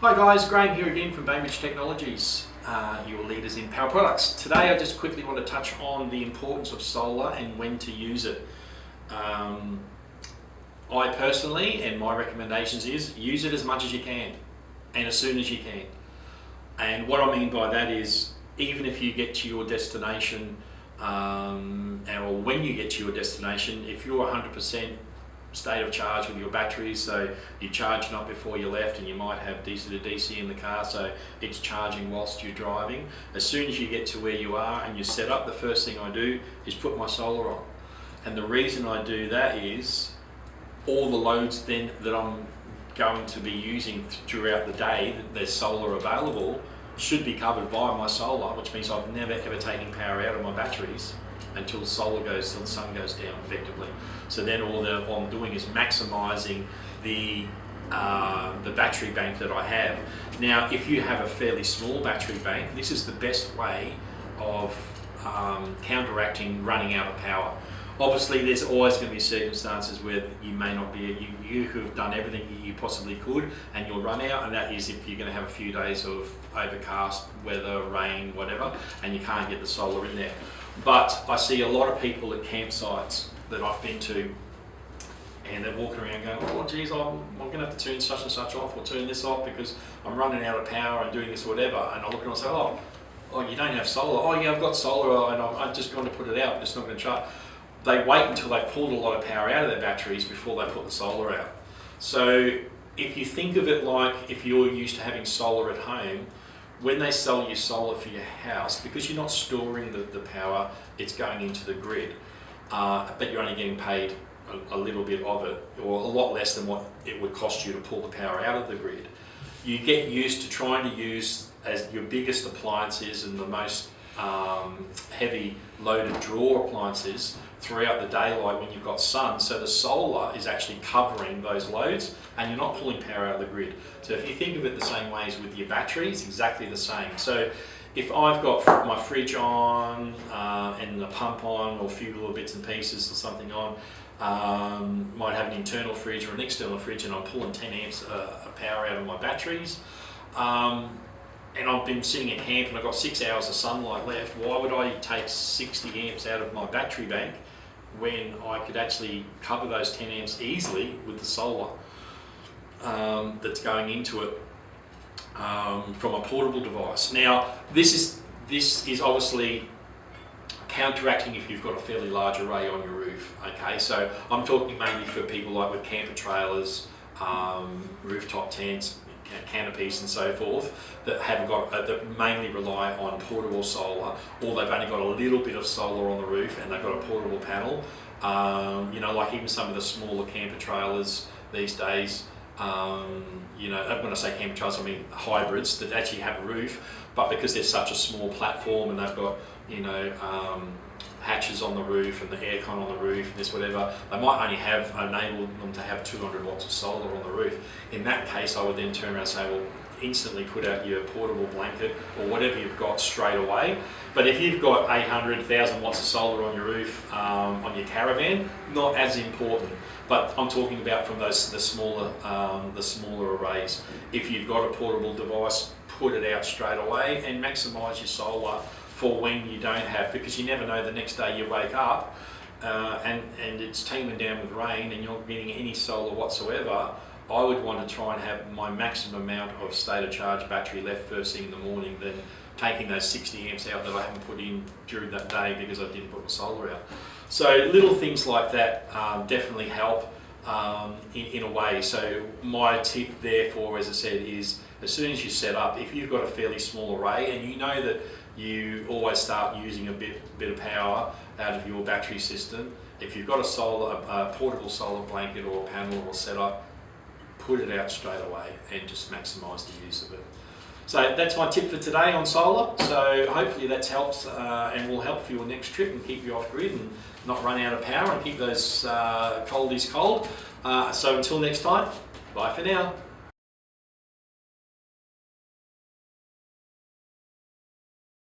Hi guys, Graham here again from Bainbridge Technologies, your leaders in power products. Today I just quickly want to touch on the importance of solar and when to use it. I personally, and my recommendations is, use it as much as you can and as soon as you can. And what I mean by that is, even if you get to your destination, or when you get to your destination, if you're 100% state of charge with your batteries, so you charged up before you left and you might have DC to DC in the car, so it's charging whilst you're driving. As soon as you get to where you are and you set up, the first thing I do is put my solar on. And the reason I do that is all the loads then that I'm going to be using throughout the day, that there's solar available, should be covered by my solar, which means I've never ever taken power out of my batteries until the sun goes down effectively. So then all I'm doing is maximising the battery bank that I have. Now, if you have a fairly small battery bank, this is the best way of counteracting running out of power. Obviously, there's always going to be circumstances where you may not be, you who have done everything you possibly could, and you'll run out, and that is if you're going to have a few days of overcast weather, rain, whatever, and you can't get the solar in there. But I see a lot of people at campsites that I've been to, and they're walking around going, oh geez, I'm going to have to turn such and such off or turn this off because I'm running out of power and doing this or whatever. And I look and I say, oh, you don't have solar. Oh yeah, I've got solar and I'm just going to put it out, it's not going to charge. They wait until they've pulled a lot of power out of their batteries before they put the solar out. So if you think of it like if you're used to having solar at home, when they sell you solar for your house, because you're not storing the power, it's going into the grid, but you're only getting paid a little bit of it, or a lot less than what it would cost you to pull the power out of the grid. You get used to trying to use as your biggest appliances and the most heavy loaded draw appliances throughout the daylight when you've got sun, so the solar is actually covering those loads and you're not pulling power out of the grid. So if you think of it the same way as with your batteries, exactly the same. So if I've got my fridge on and the pump on, or a few little bits and pieces or something on, might have an internal fridge or an external fridge, and I'm pulling 10 amps of power out of my batteries, and I've been sitting at camp and I've got 6 hours of sunlight left, why would I take 60 amps out of my battery bank when I could actually cover those 10 amps easily with the solar that's going into it from a portable device. Now, this is obviously counteracting if you've got a fairly large array on your roof. Okay, so I'm talking mainly for people like with camper trailers, rooftop tents, canopies and so forth, that have got that mainly rely on portable solar, or they've only got a little bit of solar on the roof and they've got a portable panel. You know, like even some of the smaller camper trailers these days, you know, when I say camper trailers, I mean hybrids that actually have a roof, but because they're such a small platform and they've got, you know, hatches on the roof and the aircon on the roof and this whatever, they might only have enabled them to have 200 watts of solar on the roof. In that case, I would then turn around and say, well, instantly put out your portable blanket or whatever you've got straight away. But if you've got 800,000 watts of solar on your roof, on your caravan, not as important. But I'm talking about from the smaller arrays. If you've got a portable device, put it out straight away and maximise your solar for when you don't have, because you never know, the next day you wake up and it's teeming down with rain and you're not getting any solar whatsoever. I would want to try and have my maximum amount of state of charge battery left first thing in the morning than taking those 60 amps out that I haven't put in during that day because I didn't put my solar out. So little things like that definitely help in a way. So my tip therefore, as I said, is as soon as you set up, if you've got a fairly small array and you know that you always start using a bit of power out of your battery system, if you've got a portable solar blanket or a panel or setup, put it out straight away and just maximise the use of it. So that's my tip for today on solar. So hopefully that's helped and will help for your next trip and keep you off grid and not run out of power and keep those coldies cold. So until next time, bye for now.